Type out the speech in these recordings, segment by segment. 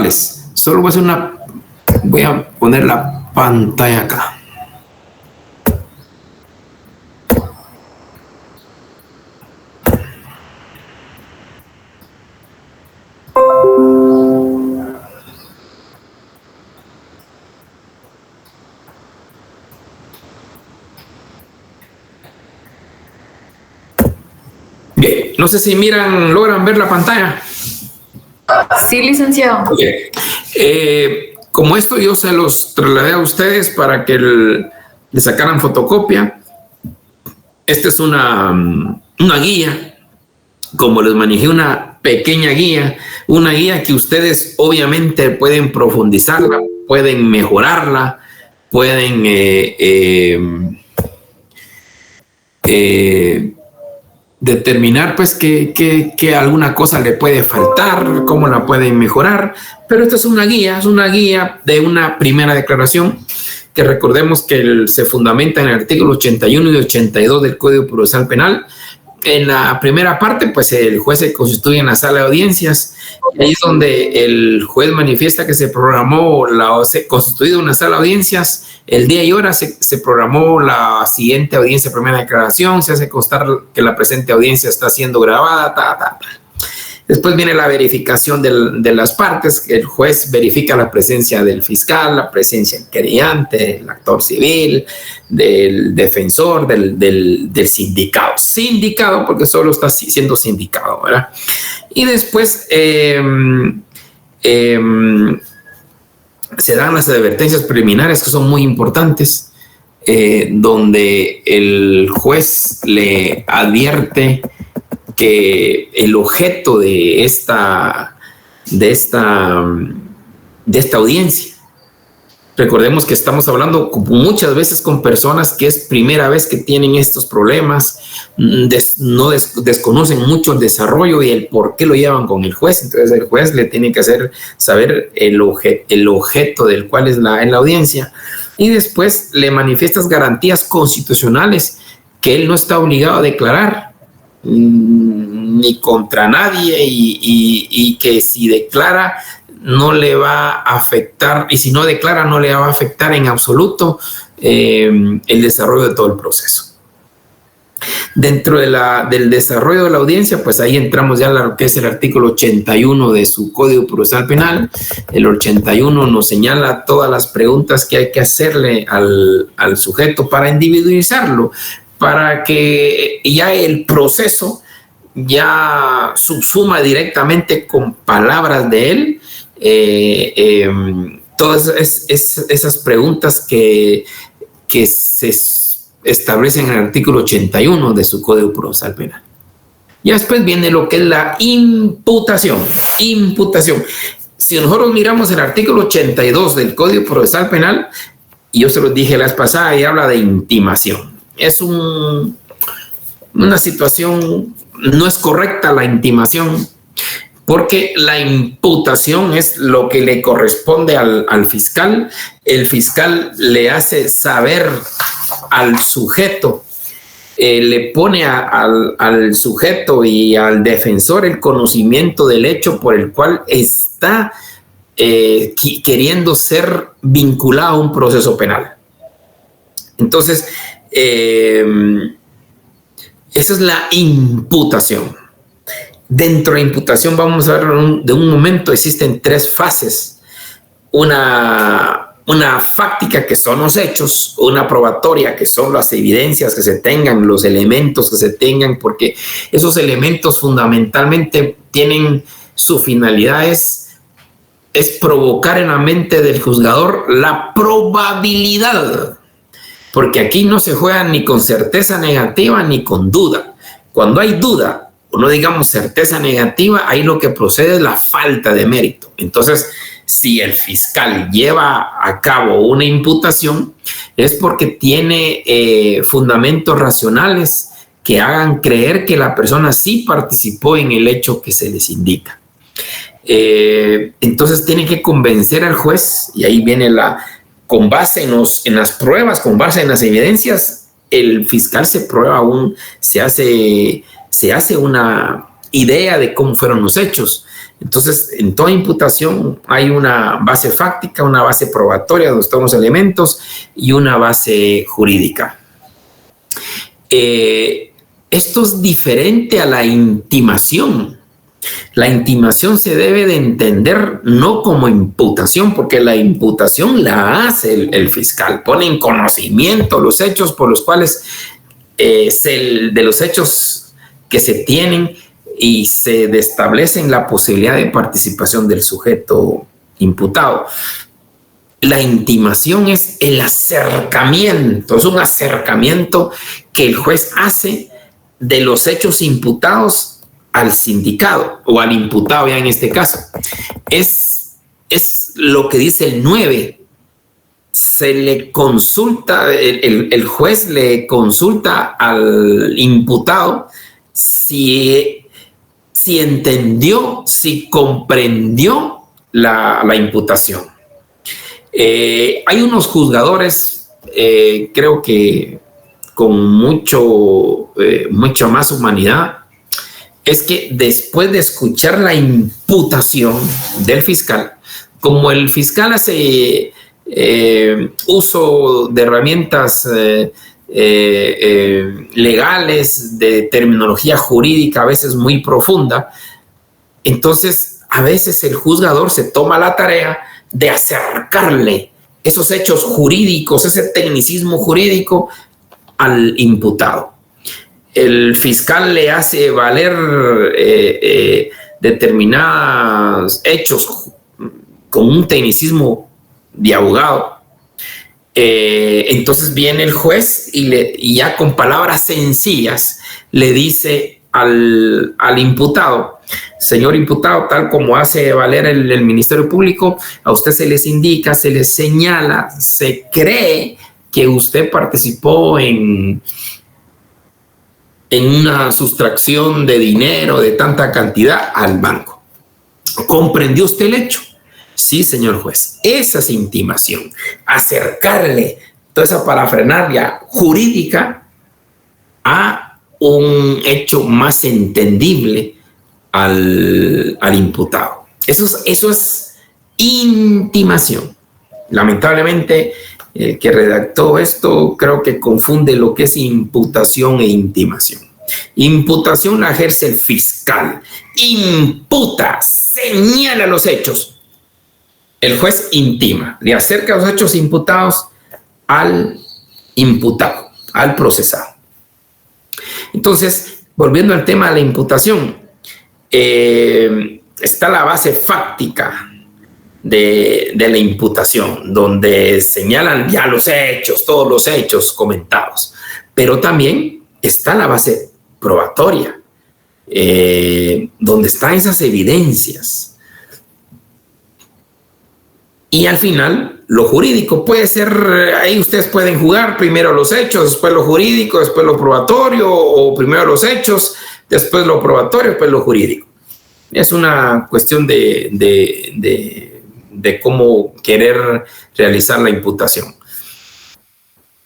procesales. Solo voy a poner la pantalla acá. Bien, no sé si logran ver la pantalla. Sí, licenciado. Okay. Como esto yo se los trasladé a ustedes para que le sacaran fotocopia. Esta es una guía. Como les manejé, una pequeña guía, una guía que ustedes obviamente pueden profundizarla, pueden mejorarla, pueden determinar pues que alguna cosa le puede faltar, cómo la pueden mejorar, pero esta es una guía de una primera declaración que recordemos que se fundamenta en el artículo 81 y 82 del Código Procesal Penal. En la primera parte, pues el juez se constituye en la sala de audiencias. Ahí es donde el juez manifiesta que se constituido una sala de audiencias. El día y hora se programó la siguiente audiencia, primera declaración. Se hace constar que la presente audiencia está siendo grabada. Después viene la verificación de las partes. El juez verifica la presencia del fiscal, la presencia del querellante, el actor civil, del defensor, del sindicado. Sindicado porque solo está siendo sindicado, ¿verdad? Y después se dan las advertencias preliminares que son muy importantes, donde el juez le advierte que el objeto de esta audiencia, recordemos que estamos hablando muchas veces con personas que es primera vez que tienen estos problemas, desconocen mucho el desarrollo y el por qué lo llevan con el juez. Entonces el juez le tiene que hacer saber el objeto del cual es la audiencia, y después le manifiestas garantías constitucionales que él no está obligado a declarar ni contra nadie, y que si declara no le va a afectar, y si no declara no le va a afectar en absoluto el desarrollo de todo el proceso. Dentro del desarrollo de la audiencia, pues ahí entramos ya a lo que es el artículo 81 de su Código Procesal Penal. El 81 nos señala todas las preguntas que hay que hacerle al sujeto para individualizarlo, para que ya el proceso ya subsuma directamente con palabras de él todas esas preguntas que se establecen en el artículo 81 de su Código Procesal Penal. Y después viene lo que es la imputación. Si nosotros miramos el artículo 82 del Código Procesal Penal, y yo se los dije la vez pasada, y habla de intimación. Es una situación, no es correcta la intimación, porque la imputación es lo que le corresponde al fiscal. El fiscal le hace saber al sujeto, le pone al sujeto y al defensor el conocimiento del hecho por el cual está queriendo ser vinculado a un proceso penal. Entonces, esa es la imputación. Dentro de la imputación, vamos a ver de un momento, existen tres fases. Una fáctica, que son los hechos; una probatoria, que son las evidencias que se tengan, los elementos que se tengan, porque esos elementos fundamentalmente tienen su finalidad es provocar en la mente del juzgador la probabilidad, porque aquí no se juega ni con certeza negativa ni con duda. Cuando hay duda, o no digamos certeza negativa, ahí lo que procede es la falta de mérito. Entonces, si el fiscal lleva a cabo una imputación, es porque tiene fundamentos racionales que hagan creer que la persona sí participó en el hecho que se les indica. Entonces tiene que convencer al juez, y ahí viene con base en las pruebas, con base en las evidencias, el fiscal se hace una idea de cómo fueron los hechos. Entonces, en toda imputación hay una base fáctica, una base probatoria donde están los elementos y una base jurídica. Esto es diferente a la intimación. La intimación se debe de entender no como imputación, porque la imputación la hace el fiscal, pone en conocimiento los hechos por los cuales, de los hechos que se tienen, y se establece la posibilidad de participación del sujeto imputado. La intimación es el acercamiento, es un acercamiento que el juez hace de los hechos imputados al sindicado o al imputado ya en este caso. Es lo que dice el 9. Se le consulta, el juez le consulta al imputado si entendió, si comprendió la imputación. Hay unos juzgadores, creo que con mucha más humanidad, es que después de escuchar la imputación del fiscal, como el fiscal hace uso de herramientas legales, de terminología jurídica a veces muy profunda, entonces a veces el juzgador se toma la tarea de acercarle esos hechos jurídicos, ese tecnicismo jurídico al imputado. El fiscal le hace valer determinados hechos con un tecnicismo de abogado. Entonces viene el juez y ya con palabras sencillas le dice al imputado: señor imputado, tal como hace valer el Ministerio Público, a usted se les indica, se les señala, se cree que usted participó en una sustracción de dinero de tanta cantidad al banco. ¿Comprendió usted el hecho? Sí, señor juez. Esa es intimación. Acercarle toda esa parafernalia jurídica a un hecho más entendible al imputado. Eso es intimación. Lamentablemente, el que redactó esto creo que confunde lo que es imputación e intimación. Imputación la ejerce el fiscal. Imputa, señala los hechos. El juez intima, le acerca los hechos imputados al imputado, al procesado. Entonces, volviendo al tema de la imputación, está la base fáctica de la imputación, donde señalan ya los hechos, todos los hechos comentados, pero también está la base probatoria, donde están esas evidencias. Y al final, lo jurídico puede ser, ahí ustedes pueden jugar primero los hechos, después lo jurídico, después lo probatorio, o primero los hechos, después lo probatorio, después lo jurídico. Es una cuestión de cómo querer realizar la imputación.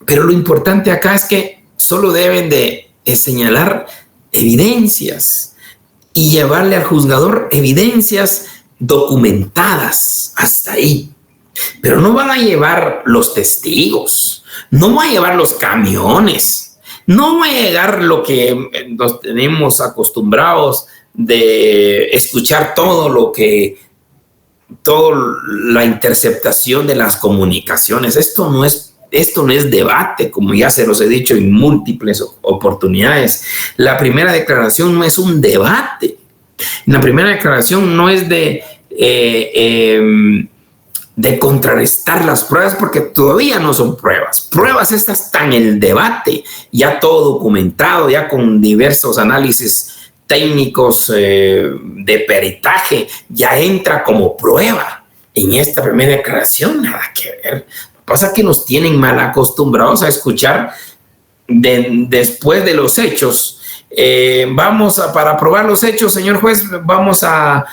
Pero lo importante acá es que solo deben de señalar evidencias y llevarle al juzgador evidencias documentadas hasta ahí. Pero no van a llevar los testigos, no van a llevar los camiones, no va a llegar lo que nos tenemos acostumbrados de escuchar toda la interceptación de las comunicaciones. Esto no es debate, como ya se los he dicho en múltiples oportunidades. La primera declaración no es un debate. La primera declaración no es de contrarrestar las pruebas, porque todavía no son pruebas. Pruebas estas están en el debate, ya todo documentado, ya con diversos análisis técnicos de peritaje, ya entra como prueba. En esta primera declaración nada que ver. Lo que pasa es que nos tienen mal acostumbrados a escuchar después de los hechos. Para probar los hechos, señor juez, vamos a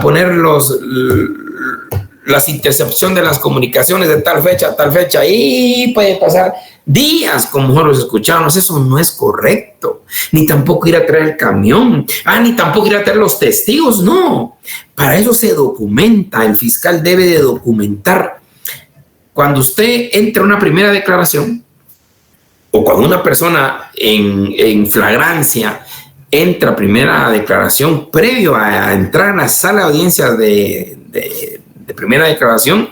poner las intercepción de las comunicaciones de tal fecha a tal fecha, y puede pasar días como nosotros escuchamos. Eso no es correcto. Ni tampoco ir a traer el camión, ni tampoco ir a traer los testigos, no. Para eso se documenta. El fiscal debe de documentar. Cuando usted entra a una primera declaración, o cuando una persona en flagrancia entra a primera declaración, previo a entrar a la sala de audiencias de primera declaración,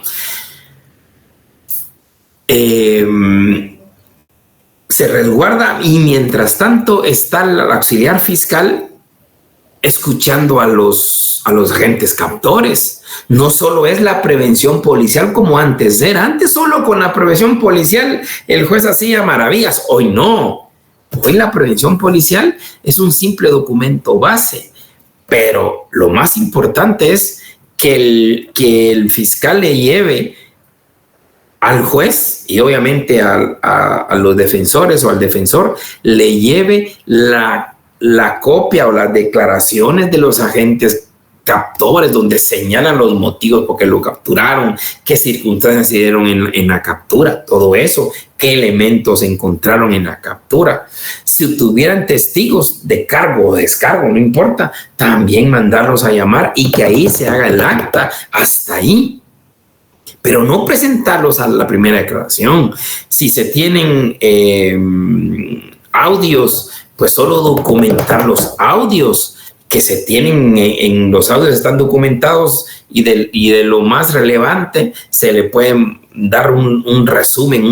se resguarda, y mientras tanto está el auxiliar fiscal escuchando a los agentes captores. No solo es la prevención policial como antes era. Antes solo con la prevención policial el juez hacía maravillas. Hoy no. Hoy la prevención policial es un simple documento base. Pero lo más importante es que el fiscal le lleve al juez, y obviamente a los defensores o al defensor, le lleve la copia o las declaraciones de los agentes captores, donde señalan los motivos por qué lo capturaron, qué circunstancias se dieron en la captura, todo eso, qué elementos encontraron en la captura. Si tuvieran testigos de cargo o descargo, no importa, también mandarlos a llamar y que ahí se haga el acta, hasta ahí. Pero no presentarlos a la primera declaración. Si se tienen audios, pues solo documentar los audios que se tienen. En los audios están documentados, y de lo más relevante se le puede dar un resumen,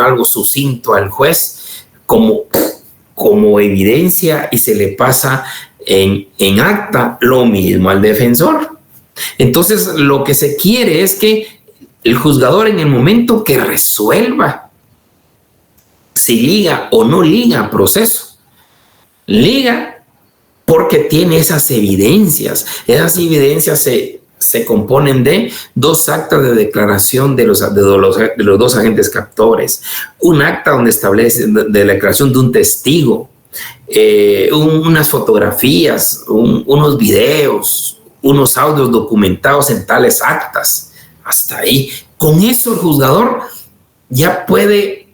algo sucinto al juez como evidencia, y se le pasa en acta lo mismo al defensor. Entonces, lo que se quiere es que el juzgador, en el momento que resuelva si liga o no liga proceso, liga porque tiene esas evidencias. Esas evidencias se componen de 2 actas de declaración de los 2 agentes captores, un acta donde establece de la declaración de un testigo, unas fotografías, unos videos, unos audios documentados en tales actas. Hasta ahí. Con eso el juzgador ya puede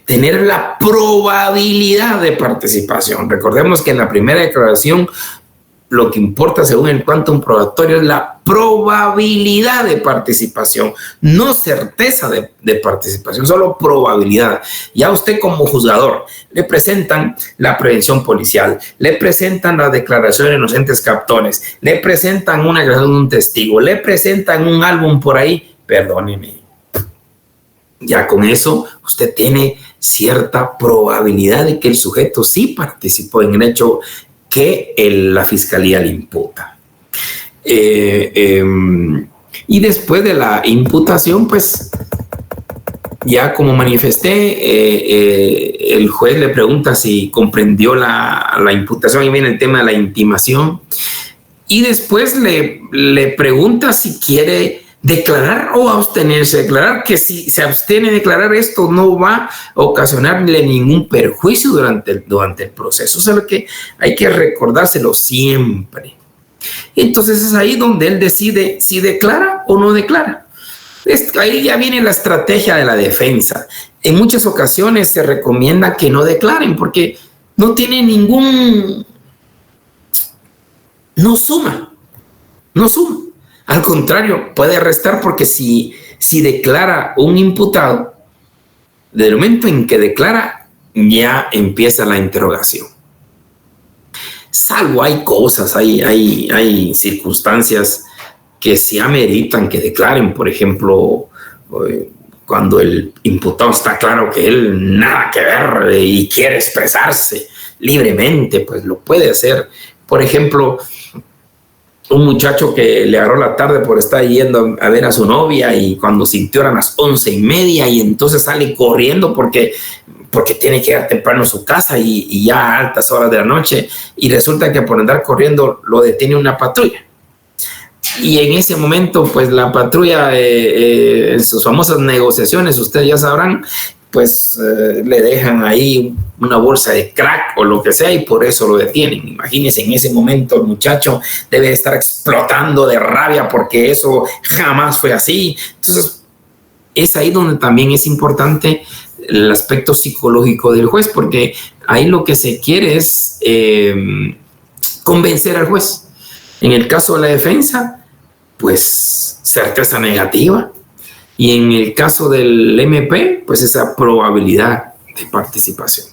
tener la probabilidad de participación. Recordemos que en la primera declaración lo que importa, según el quantum probatorio, es la probabilidad de participación, no certeza de participación, solo probabilidad. Ya usted, como juzgador, le presentan la prevención policial, le presentan la declaración de inocentes captores, le presentan una declaración de un testigo, le presentan un álbum por ahí, perdóneme. Ya con eso usted tiene cierta probabilidad de que el sujeto sí participó en el hecho que la fiscalía le imputa. Y después de la imputación, pues ya como manifesté, el juez le pregunta si comprendió la imputación. Ahí viene el tema de la intimación. Y después le pregunta si quiere declarar o abstenerse de declarar, que si se abstiene de declarar, esto no va a ocasionarle ningún perjuicio durante el proceso. Eso es lo que hay que recordárselo siempre. Entonces es ahí donde él decide si declara o no declara. Ahí ya viene la estrategia de la defensa. En muchas ocasiones se recomienda que no declaren porque no tiene no suma. Al contrario, puede restar, porque si declara un imputado, del momento en que declara, ya empieza la interrogación. Salvo hay cosas, hay circunstancias que sí ameritan que declaren. Por ejemplo, cuando el imputado está claro que él nada que ver y quiere expresarse libremente, pues lo puede hacer. Por ejemplo, un muchacho que le agarró la tarde por estar yendo a ver a su novia, y cuando sintió eran las 11:30, y entonces sale corriendo porque tiene que llegar temprano a su casa y ya a altas horas de la noche, y resulta que por andar corriendo lo detiene una patrulla. Y en ese momento, pues la patrulla, en sus famosas negociaciones, ustedes ya sabrán, pues le dejan ahí una bolsa de crack o lo que sea, y por eso lo detienen. Imagínense, en ese momento el muchacho debe estar explotando de rabia porque eso jamás fue así. Entonces, es ahí donde también es importante el aspecto psicológico del juez, porque ahí lo que se quiere es convencer al juez. En el caso de la defensa, pues certeza negativa, y en el caso del MP, pues esa probabilidad de participación.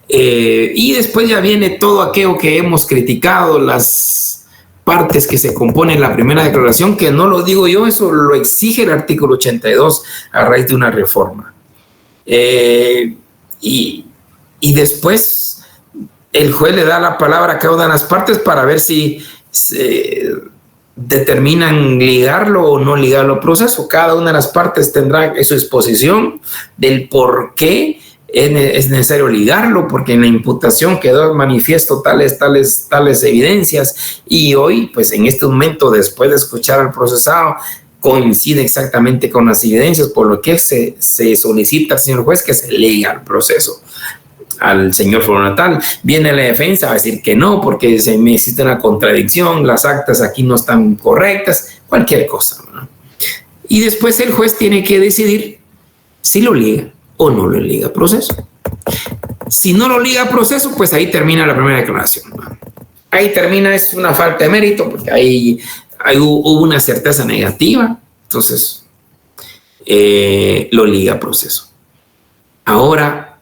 Y después ya viene todo aquello que hemos criticado, las partes que se componen la primera declaración, que no lo digo yo, eso lo exige el artículo 82 a raíz de una reforma. Y después el juez le da la palabra a cada una de las partes para ver si determinan ligarlo o no ligarlo al proceso. Cada una de las partes tendrá su exposición del por qué es necesario ligarlo, porque en la imputación quedó manifiesto tales evidencias, y hoy, pues en este momento, después de escuchar al procesado, coincide exactamente con las evidencias, por lo que se solicita al señor juez que se liga al proceso al señor Foro Natal. Viene la defensa a decir que no, porque se necesita una contradicción, las actas aquí no están correctas, cualquier cosa, ¿no? Y después el juez tiene que decidir si lo liga o no lo liga a proceso. Si no lo liga a proceso, pues ahí termina la primera declaración, ¿no? Ahí termina, es una falta de mérito, porque ahí hubo una certeza negativa, entonces lo liga a proceso. Ahora,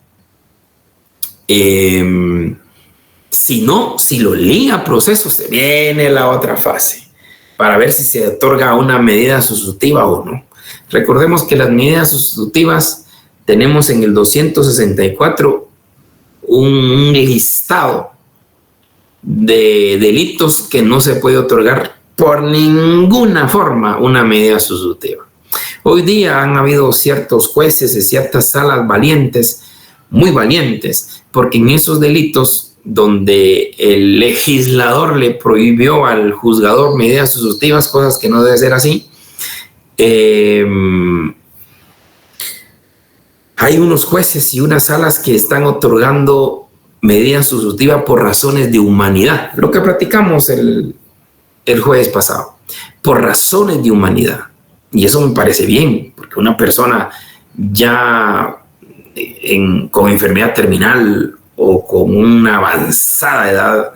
si lo liga a proceso, se viene la otra fase para ver si se otorga una medida sustitutiva o no. Recordemos que las medidas sustitutivas tenemos en el 264 un listado de delitos que no se puede otorgar por ninguna forma una medida sustitutiva. Hoy día han habido ciertos jueces y ciertas salas valientes, muy valientes, porque en esos delitos donde el legislador le prohibió al juzgador medidas sustitutivas, cosas que no debe ser así, hay unos jueces y unas salas que están otorgando medidas sustitutivas por razones de humanidad, lo que platicamos el jueves pasado, por razones de humanidad. Y eso me parece bien, porque una persona ya con enfermedad terminal o con una avanzada edad,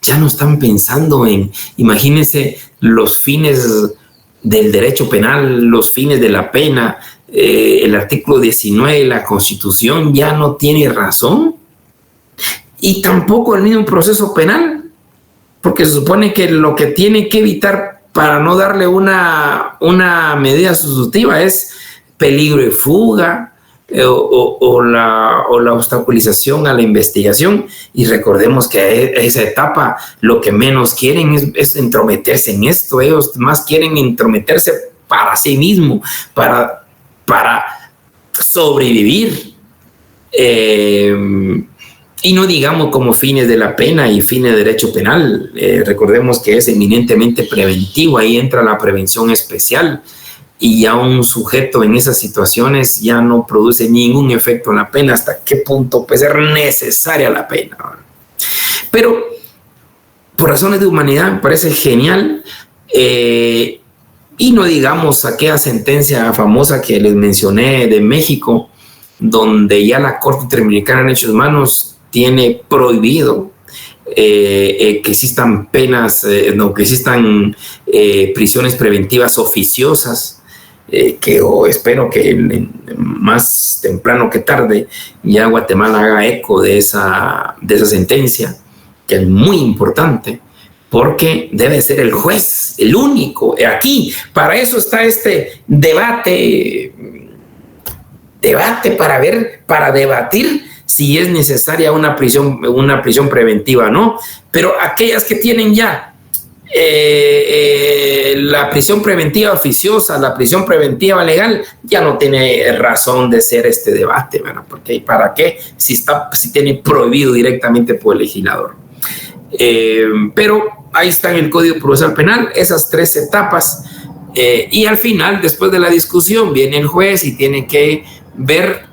ya no están pensando en, imagínense, los fines del derecho penal, los fines de la pena. El artículo 19 de la Constitución ya no tiene razón, y tampoco el mismo proceso penal, porque se supone que lo que tiene que evitar para no darle una medida sustitutiva es peligro de fuga, o la obstaculización a la investigación. Y recordemos que a esa etapa lo que menos quieren es entrometerse en esto. Ellos más quieren entrometerse para sí mismos, para sobrevivir, y no digamos como fines de la pena y fines de derecho penal. Recordemos que es eminentemente preventivo, ahí entra la prevención especial, y ya un sujeto en esas situaciones ya no produce ningún efecto en la pena. ¿Hasta qué punto puede ser necesaria la pena? Pero por razones de humanidad me parece genial, y no digamos aquella sentencia famosa que les mencioné de México, donde ya la Corte Interamericana de Derechos Humanos tiene prohibido que existan penas, que existan prisiones preventivas oficiosas, que espero que más temprano que tarde ya Guatemala haga eco de esa sentencia, que es muy importante, porque debe ser el juez el único. Aquí, para eso está este debate para debatir si es necesaria una prisión preventiva o no. Pero aquellas que tienen ya la prisión preventiva oficiosa, la prisión preventiva legal, ya no tiene razón de ser este debate, ¿verdad? Porque ¿para qué? Si tiene prohibido directamente por el legislador. Pero ahí está en el Código Procesal Penal esas 3 etapas, y al final, después de la discusión, viene el juez y tiene que ver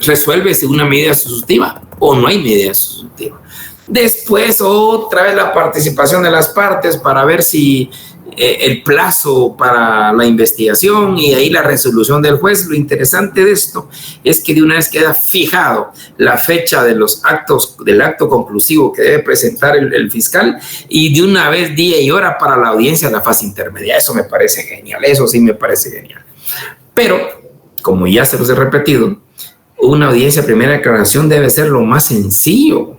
resuélvese una medida sustitutiva o no hay medida sustitutiva. Después, otra vez la participación de las partes para ver si el plazo para la investigación y ahí la resolución del juez. Lo interesante de esto es que de una vez queda fijado la fecha de los actos, del acto conclusivo que debe presentar el fiscal, y de una vez día y hora para la audiencia en la fase intermedia. Eso me parece genial, eso sí me parece genial. Pero, como ya se los he repetido, una audiencia primera declaración debe ser lo más sencillo,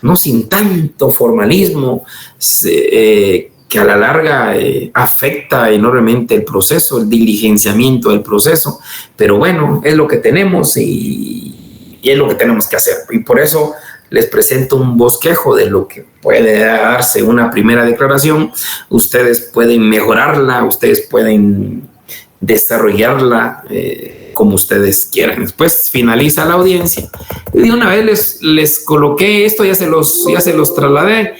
no sin tanto formalismo, que a la larga afecta enormemente el proceso, el diligenciamiento del proceso. Pero bueno, es lo que tenemos y es lo que tenemos que hacer. Y por eso les presento un bosquejo de lo que puede darse una primera declaración. Ustedes pueden mejorarla, ustedes pueden desarrollarla como ustedes quieran. Después finaliza la audiencia y de una vez les coloqué esto, ya se los trasladé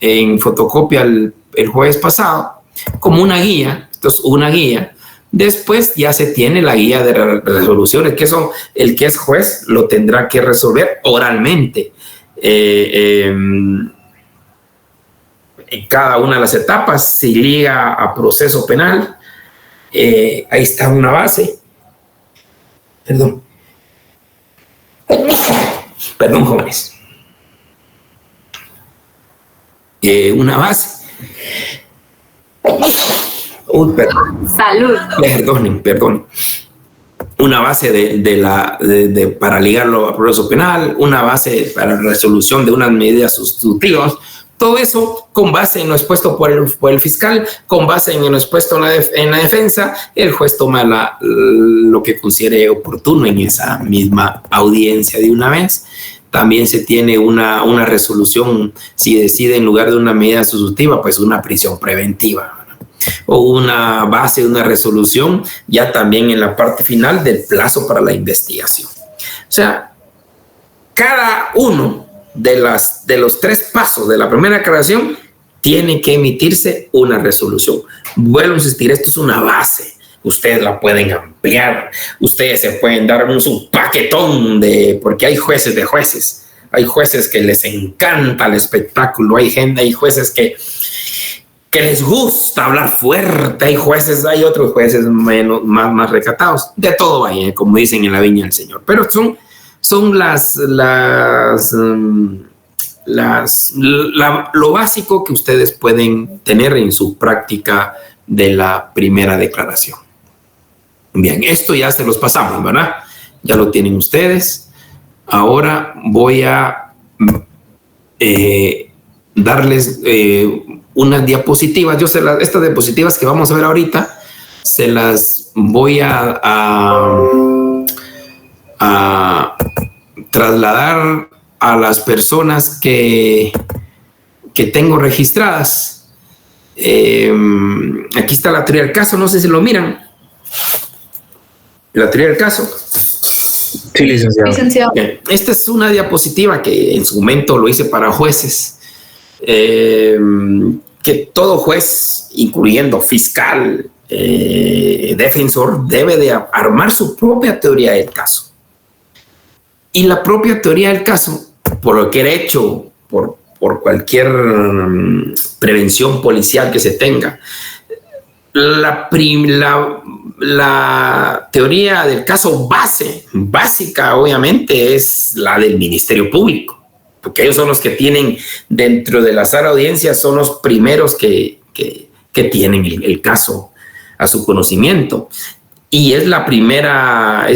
en fotocopia el jueves pasado como una guía. Esto es una guía. Después ya se tiene la guía de resoluciones, que eso el que es juez lo tendrá que resolver oralmente en cada una de las etapas. Se liga a proceso penal. Ahí está una base. Perdón, jóvenes. Una base. Perdón. Salud. Perdón. Una base para ligarlo a proceso penal, una base para la resolución de unas medidas sustitutivas. Todo eso con base en lo expuesto por el fiscal, con base en lo expuesto en la defensa. El juez toma lo que considere oportuno en esa misma audiencia de una vez. También se tiene una resolución, si decide en lugar de una medida sustitutiva, pues una prisión preventiva, ¿verdad? O una base, una resolución ya también en la parte final del plazo para la investigación. O sea, cada uno de los tres pasos de la primera declaración tiene que emitirse una resolución. Vuelvo a insistir, esto es una base. Ustedes la pueden ampliar, ustedes se pueden dar un paquetón porque hay jueces de jueces, hay jueces que les encanta el espectáculo, hay jueces que les gusta hablar fuerte, hay otros jueces más recatados, de todo hay, como dicen en la viña del Señor, pero son lo básico que ustedes pueden tener en su práctica de la primera declaración. Bien, esto ya se los pasamos, ¿verdad? Ya lo tienen ustedes. Ahora voy a darles unas diapositivas. Estas diapositivas que vamos a ver ahorita, se las voy a trasladar a las personas que tengo registradas. Aquí está la teoría del caso, no sé si lo miran. La teoría del caso. Sí, licenciado. Bien. Esta es una diapositiva que en su momento lo hice para jueces, que todo juez, incluyendo fiscal, defensor, debe de armar su propia teoría del caso. Y la propia teoría del caso, por lo que era hecho por cualquier prevención policial que se tenga, la teoría del caso básica, obviamente, es la del Ministerio Público, porque ellos son los que tienen dentro de la sala de audiencia, son los primeros que tienen el caso a su conocimiento. Y es la primera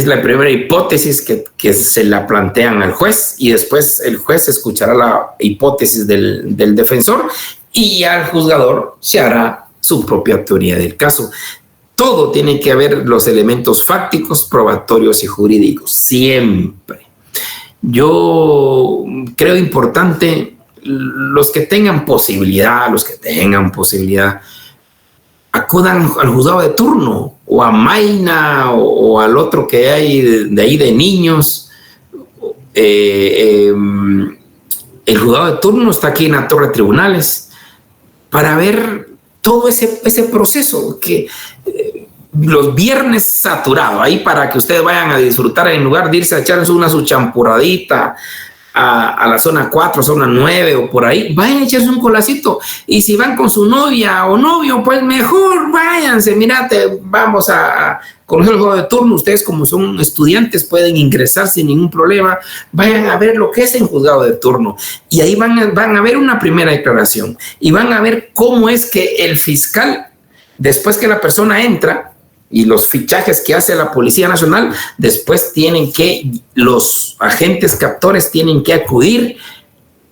hipótesis que se la plantean al juez, y después el juez escuchará la hipótesis del defensor y al juzgador se hará su propia teoría del caso. Todo tiene que haber los elementos fácticos, probatorios y jurídicos, siempre. Yo creo importante los que tengan posibilidad, acudan al juzgado de turno o a Maina o al otro que hay de ahí de niños. El juzgado de turno está aquí en la Torre de Tribunales para ver todo ese proceso, que los viernes saturado, ahí para que ustedes vayan a disfrutar en lugar de irse a echarse su champuradita a la zona 4, zona 9 o por ahí, vayan a echarse un colacito. Y si van con su novia o novio, pues mejor váyanse, mírate, vamos a conocer el juego de turno. Ustedes como son estudiantes pueden ingresar sin ningún problema, vayan a ver lo que es el juzgado de turno y ahí van a ver una primera declaración y van a ver cómo es que el fiscal, después que la persona entra, y los fichajes que hace la Policía Nacional, después los agentes captores tienen que acudir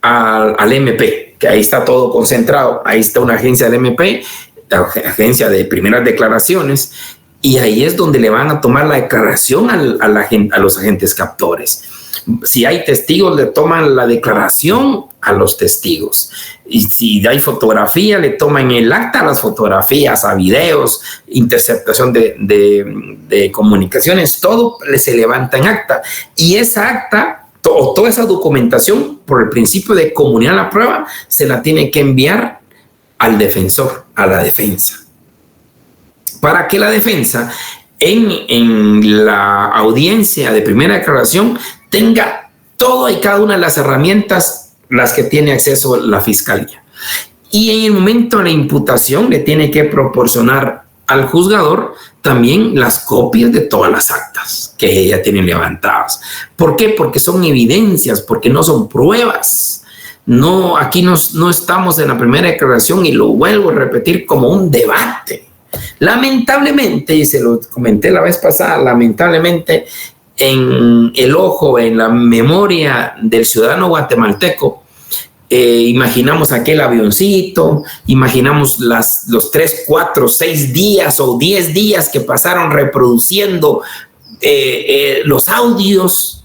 al MP, que ahí está todo concentrado, ahí está una agencia del MP, la agencia de primeras declaraciones, y ahí es donde le van a tomar la declaración a los agentes captores. Si hay testigos, le toman la declaración a los testigos. Y si hay fotografía, le toman el acta a las fotografías, a videos, interceptación de comunicaciones, todo se levanta en acta. Y esa acta, toda esa documentación, por el principio de comunidad a la prueba, se la tiene que enviar al defensor, a la defensa. Para que la defensa, en la audiencia de primera declaración, tenga todo y cada una de las herramientas las que tiene acceso la fiscalía. Y en el momento de la imputación le tiene que proporcionar al juzgador también las copias de todas las actas que ella tiene levantadas. ¿Por qué? Porque son evidencias, porque no son pruebas. No, aquí no estamos en la primera declaración y lo vuelvo a repetir como un debate. Lamentablemente, y se lo comenté la vez pasada, lamentablemente en el ojo, en la memoria del ciudadano guatemalteco, imaginamos aquel avioncito, imaginamos los 3, 4, 6 días o 10 días que pasaron reproduciendo los audios.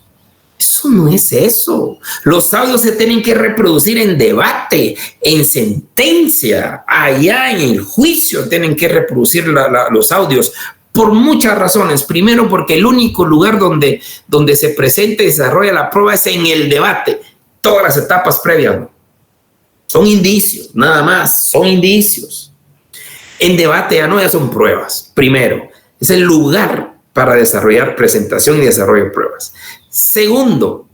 Eso no es eso. Los audios se tienen que reproducir en debate, en sentencia, allá en el juicio tienen que reproducir los audios. Por muchas razones. Primero, porque el único lugar donde se presenta y desarrolla la prueba es en el debate. Todas las etapas previas, ¿no? Son indicios, nada más, son indicios. En debate ya son pruebas. Primero, es el lugar para desarrollar presentación y desarrollo de pruebas. Segundo,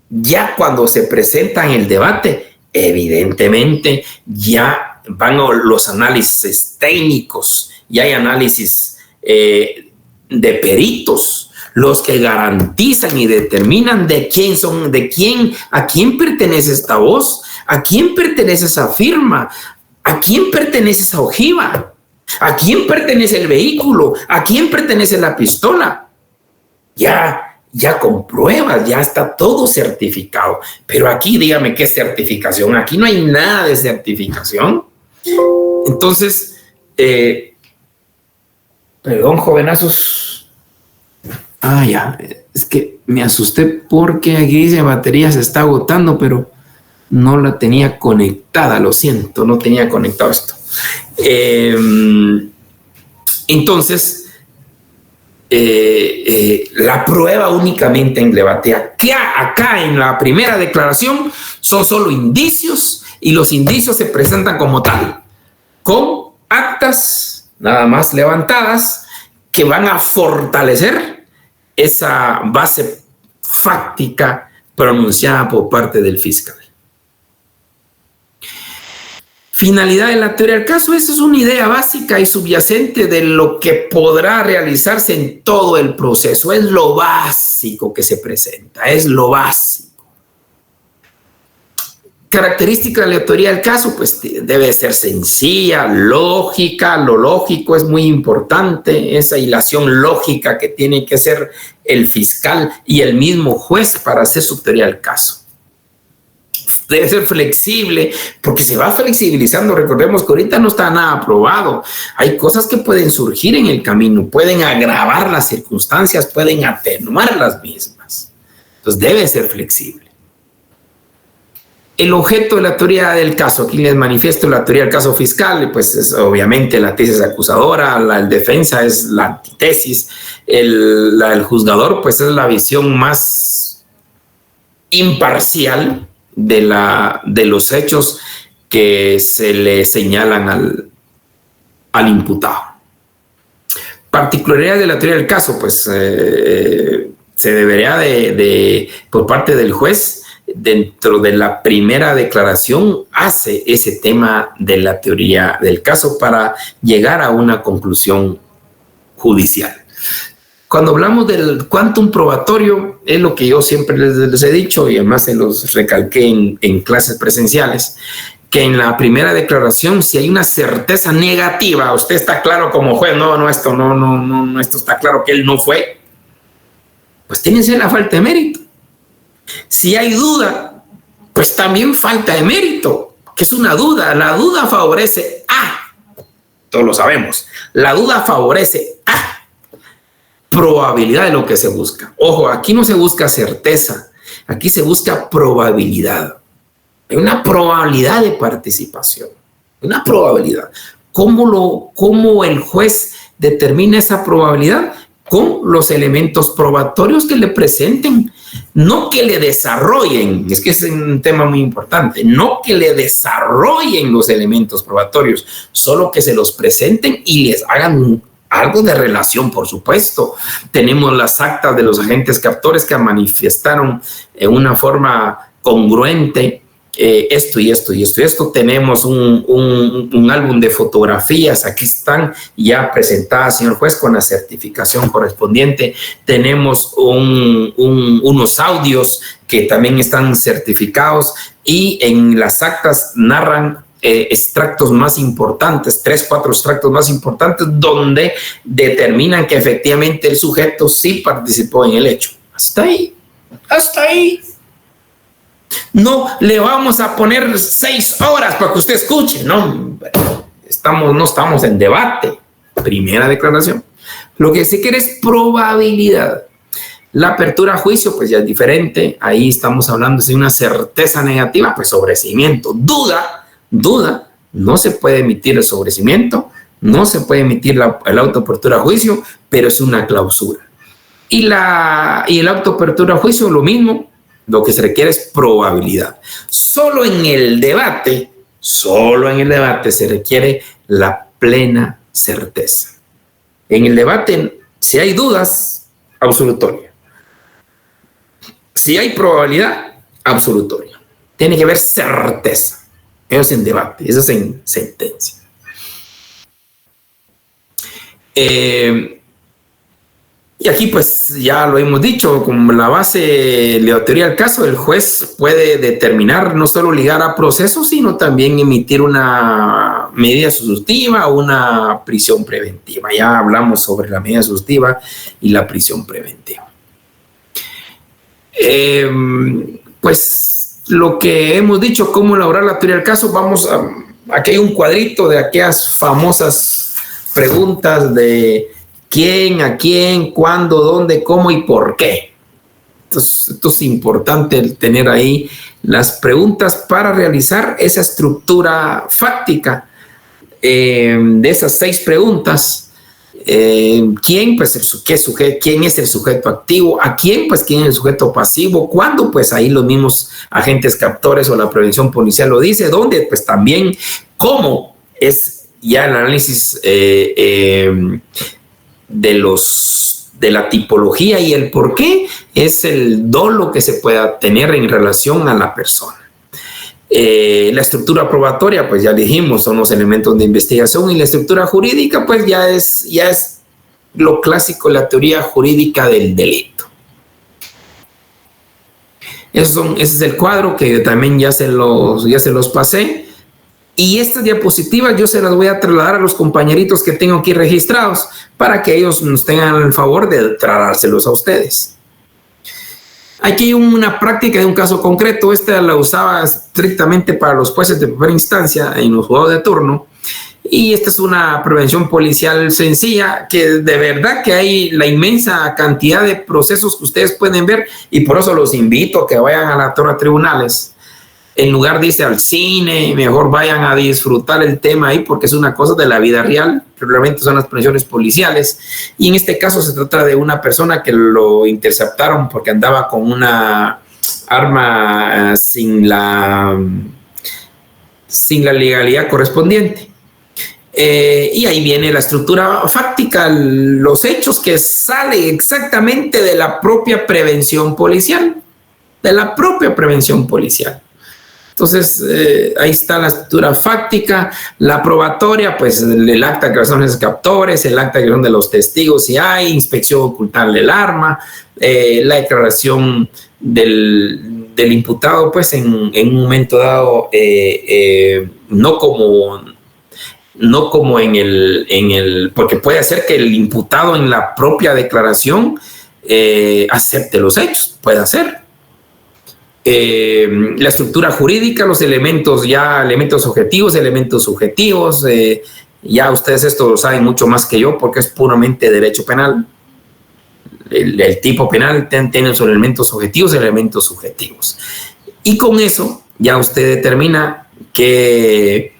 ya cuando se presenta en el debate, evidentemente ya van los análisis técnicos, ya hay análisis de peritos, los que garantizan y determinan a quién pertenece esta voz, a quién pertenece esa firma, a quién pertenece esa ojiva, a quién pertenece el vehículo, a quién pertenece la pistola. Ya con pruebas, ya está todo certificado. Pero aquí dígame qué certificación, aquí no hay nada de certificación. Entonces, perdón, jovenazos. Ya, es que me asusté porque aquí dice batería se está agotando, pero no la tenía conectada, lo siento, no tenía conectado esto. Entonces, la prueba únicamente en debate. Acá en la primera declaración son solo indicios y los indicios se presentan como tal, con actas nada más levantadas que van a fortalecer esa base fáctica pronunciada por parte del fiscal. Finalidad de la teoría del caso, esa es una idea básica y subyacente de lo que podrá realizarse en todo el proceso. Es lo básico que se presenta, es lo básico. Característica de la teoría del caso, pues debe ser sencilla, lógica. Lo lógico es muy importante, esa hilación lógica que tiene que ser el fiscal y el mismo juez para hacer su teoría del caso. Debe ser flexible, porque se va flexibilizando. Recordemos que ahorita no está nada aprobado. Hay cosas que pueden surgir en el camino, pueden agravar las circunstancias, pueden atenuar las mismas. Entonces debe ser flexible. El objeto de la teoría del caso, aquí les manifiesto la teoría del caso fiscal, pues es obviamente la tesis acusadora, la defensa es la antítesis, el juzgador pues es la visión más imparcial de los hechos que se le señalan al imputado. particularidades de la teoría del caso, pues se debería por parte del juez, dentro de la primera declaración, hace ese tema de la teoría del caso para llegar a una conclusión judicial. Cuando hablamos del quantum probatorio, es lo que yo siempre les he dicho y además se los recalqué en clases presenciales, que en la primera declaración, si hay una certeza negativa, usted está claro como juez, esto está claro que él no fue, pues tiene que ser la falta de mérito. Si hay duda, pues también falta de mérito, que es una duda. La duda favorece a, todos lo sabemos, la duda favorece a probabilidad de lo que se busca. Ojo, aquí no se busca certeza, aquí se busca probabilidad. Hay una probabilidad de participación, una probabilidad. ¿Cómo el juez determina esa probabilidad? Con los elementos probatorios que le presenten, no que le desarrollen, es que es un tema muy importante, no que le desarrollen los elementos probatorios, solo que se los presenten y les hagan algo de relación, por supuesto. Tenemos las actas de los agentes captores que manifestaron en una forma congruente esto y esto y esto y esto. Tenemos un álbum de fotografías, aquí están ya presentadas, señor juez, con la certificación correspondiente. Tenemos unos audios que también están certificados y en las actas narran extractos más importantes, 3-4 extractos más importantes, donde determinan que efectivamente el sujeto sí participó en el hecho. Hasta ahí, hasta ahí. No le vamos a poner 6 horas para que usted escuche, no estamos en debate. Primera declaración. Lo que se quiere es probabilidad. La apertura a juicio, pues ya es diferente. Ahí estamos hablando de una certeza negativa, pues sobreseimiento. Duda, no se puede emitir el sobreseimiento, no se puede emitir el auto de apertura a juicio, pero es una clausura. Y el auto de apertura a juicio, lo mismo. Lo que se requiere es probabilidad. Solo en el debate se requiere la plena certeza. En el debate, si hay dudas, absolutoria. Si hay probabilidad, absolutoria. Tiene que haber certeza. Eso es en debate, eso es en sentencia. Y aquí pues ya lo hemos dicho, como la base de la teoría del caso, el juez puede determinar, no solo ligar a procesos, sino también emitir una medida sustitutiva o una prisión preventiva. Ya hablamos sobre la medida sustitutiva y la prisión preventiva. Pues lo que hemos dicho, cómo elaborar la teoría del caso, aquí hay un cuadrito de aquellas famosas preguntas de quién, a quién, cuándo, dónde, cómo y por qué. Entonces, esto es importante tener ahí las preguntas para realizar esa estructura fáctica de esas 6 preguntas. ¿Quién? Pues ¿quién es el sujeto activo? ¿A quién? Pues ¿quién es el sujeto pasivo? ¿Cuándo? Pues ahí los mismos agentes captores o la prevención policial lo dice. ¿Dónde? Pues también cómo es ya el análisis de la tipología y el por qué es el dolo que se pueda tener en relación a la persona. La estructura probatoria, pues ya dijimos, son los elementos de investigación, y la estructura jurídica, pues ya es lo clásico, la teoría jurídica del delito. Ese es el cuadro que también ya se los pasé. Y estas diapositivas yo se las voy a trasladar a los compañeritos que tengo aquí registrados para que ellos nos tengan el favor de trasladárselos a ustedes. Aquí hay una práctica de un caso concreto. Esta la usaba estrictamente para los jueces de primera instancia en los juzgados de turno. Y esta es una prevención policial sencilla, que de verdad que hay la inmensa cantidad de procesos que ustedes pueden ver, y por eso los invito a que vayan a la torre de tribunales. En lugar de irse al cine, mejor vayan a disfrutar el tema ahí, porque es una cosa de la vida real. Realmente son las prevenciones policiales. Y en este caso se trata de una persona que lo interceptaron porque andaba con una arma sin la legalidad correspondiente. Y ahí viene la estructura fáctica, los hechos que sale exactamente de la propia prevención policial, Entonces, ahí está la estructura fáctica, la probatoria, pues el acta de declaración de los captores, el acta de declaración de los testigos si hay, inspección ocultar del arma, la declaración del imputado, pues en un momento dado, no como en el, porque puede ser que el imputado en la propia declaración acepte los hechos, puede hacer. La estructura jurídica, los elementos objetivos, elementos subjetivos, ya ustedes esto lo saben mucho más que yo porque es puramente derecho penal. El tipo penal tiene sus elementos objetivos y elementos subjetivos. Y con eso ya usted determina qué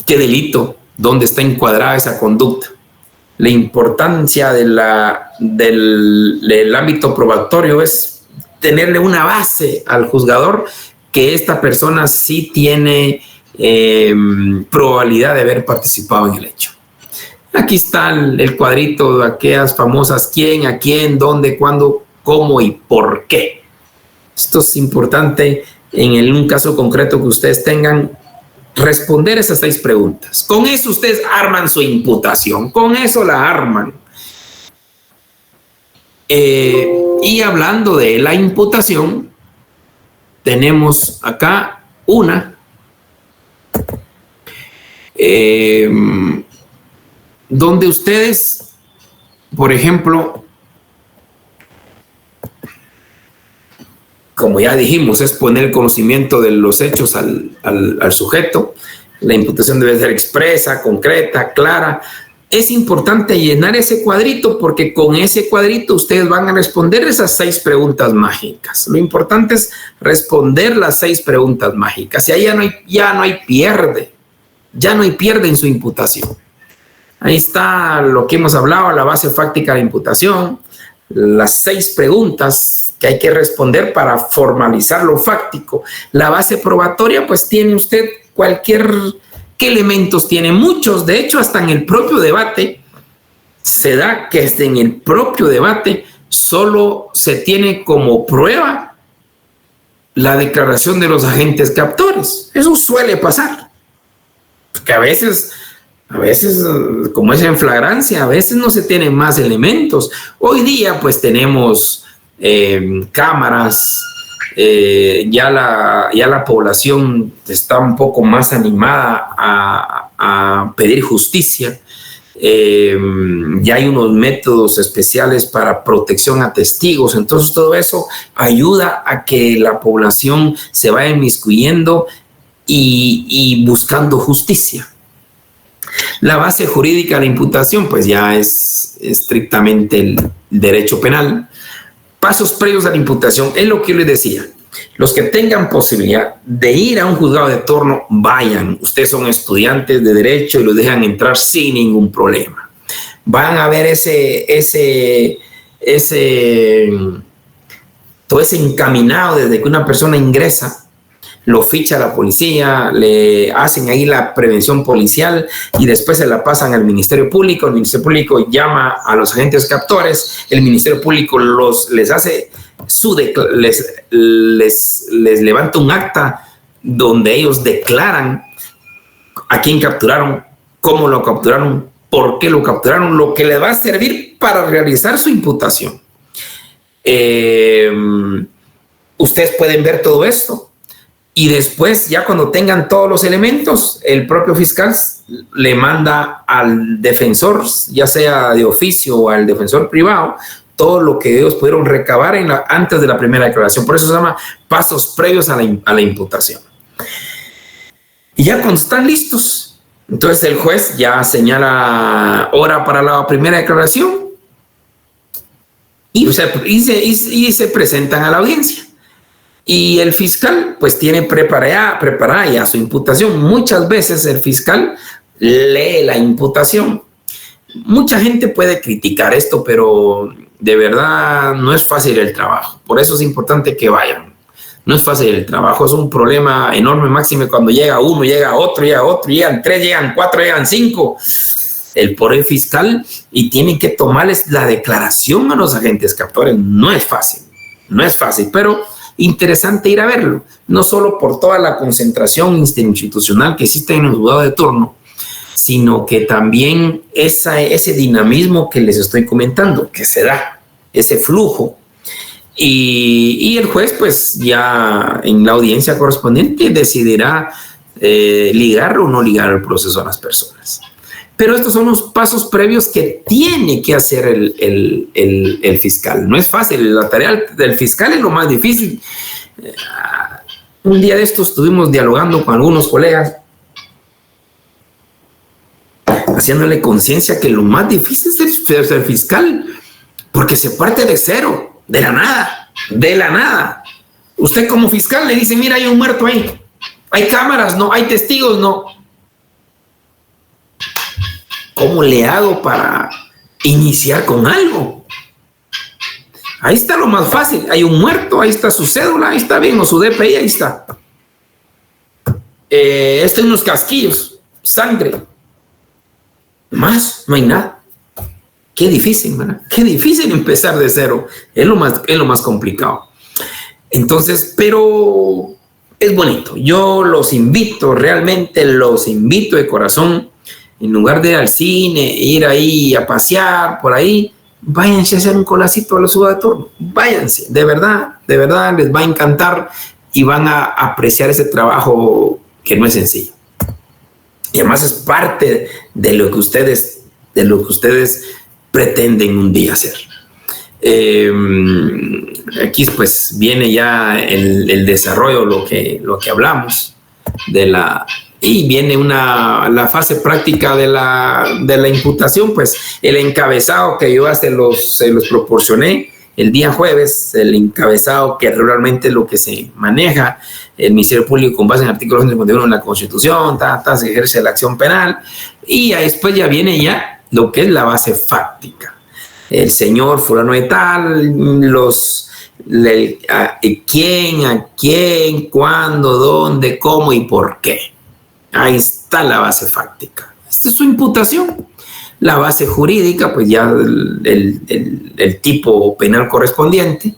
delito, dónde está encuadrada esa conducta. La importancia del ámbito probatorio es tenerle una base al juzgador que esta persona sí tiene probabilidad de haber participado en el hecho. Aquí está el cuadrito de aquellas famosas quién, a quién, dónde, cuándo, cómo y por qué. Esto es importante en un caso concreto que ustedes tengan, responder esas 6 preguntas. Con eso ustedes arman su imputación, con eso la arman. Y hablando de la imputación, tenemos acá una donde ustedes, por ejemplo, como ya dijimos, es poner el conocimiento de los hechos al sujeto. La imputación debe ser expresa, concreta, clara. Es importante llenar ese cuadrito porque con ese cuadrito ustedes van a responder esas 6 preguntas mágicas. Lo importante es responder las 6 preguntas mágicas. Y ahí ya no hay pierde en su imputación. Ahí está lo que hemos hablado, la base fáctica de la imputación, las 6 preguntas que hay que responder para formalizar lo fáctico. La base probatoria, pues tiene usted ¿qué elementos tiene? Muchos, de hecho, hasta en el propio debate, se da que hasta en el propio debate solo se tiene como prueba la declaración de los agentes captores. Eso suele pasar. Porque a veces, como es en flagrancia, a veces no se tienen más elementos. Hoy día, pues tenemos cámaras, ya la población está un poco más animada a pedir justicia. Ya hay unos métodos especiales para protección a testigos. Entonces todo eso ayuda a que la población se vaya inmiscuyendo y buscando justicia. La base jurídica de la imputación pues ya es estrictamente el derecho penal. Pasos previos a la imputación, es lo que yo les decía. Los que tengan posibilidad de ir a un juzgado de turno, vayan. Ustedes son estudiantes de derecho y los dejan entrar sin ningún problema. Van a ver todo ese encaminado desde que una persona ingresa, lo ficha a la policía, le hacen ahí la prevención policial y después se la pasan al Ministerio Público. El Ministerio Público llama a los agentes captores, el Ministerio Público les levanta un acta donde ellos declaran a quién capturaron, cómo lo capturaron, por qué lo capturaron, lo que le va a servir para realizar su imputación. Ustedes pueden ver todo esto. Y después, ya cuando tengan todos los elementos, el propio fiscal le manda al defensor, ya sea de oficio o al defensor privado, todo lo que ellos pudieron recabar antes de la primera declaración. Por eso se llama pasos previos a la imputación. Y ya cuando están listos, entonces el juez ya señala hora para la primera declaración y se presentan a la audiencia. Y el fiscal pues tiene preparada ya su imputación. Muchas veces el fiscal lee la imputación. Mucha gente puede criticar esto, pero de verdad no es fácil el trabajo. Por eso es importante que vayan. No es fácil el trabajo, es un problema enorme, máximo cuando llega uno, llega otro, llegan 3, llegan 4, llegan 5. El poder fiscal y tienen que tomarles la declaración a los agentes captores. No es fácil, pero interesante ir a verlo, no solo por toda la concentración institucional que existe en el juzgado de turno, sino que también ese dinamismo que les estoy comentando, que se da, ese flujo. Y el juez, pues ya en la audiencia correspondiente decidirá ligar o no ligar el proceso a las personas. Pero estos son los pasos previos que tiene que hacer el fiscal. No es fácil, la tarea del fiscal es lo más difícil. Un día de estos estuvimos dialogando con algunos colegas, haciéndole conciencia que lo más difícil es ser fiscal, porque se parte de cero. De la nada. Usted como fiscal le dice, mira, hay un muerto ahí. Hay cámaras, no. Hay testigos, no. ¿Cómo le hago para iniciar con algo? Ahí está lo más fácil. Hay un muerto, ahí está su cédula, ahí está bien, o su DPI, ahí está. Hay unos casquillos, sangre. Más, no hay nada. Qué difícil, ¿verdad? Qué difícil empezar de cero. Es lo más complicado. Entonces, pero es bonito. Yo realmente los invito de corazón, en lugar de ir al cine, ir ahí a pasear por ahí, váyanse a hacer un colacito a la ciudad de turno. Váyanse, de verdad, les va a encantar y van a apreciar ese trabajo que no es sencillo. Y además es parte de lo que ustedes pretenden un día hacer. Aquí pues viene ya el desarrollo, lo que hablamos y viene la fase práctica de la imputación. Pues el encabezado que yo se los proporcioné el día jueves, el encabezado que realmente es lo que se maneja el Ministerio Público con base en el artículo 151 de la Constitución, se ejerce la acción penal, y después ya viene lo que es la base fáctica. El señor fulano de tal, quién, cuándo, dónde, cómo y por qué. Ahí está la base fáctica. Esta es su imputación. La base jurídica, pues ya el tipo penal correspondiente,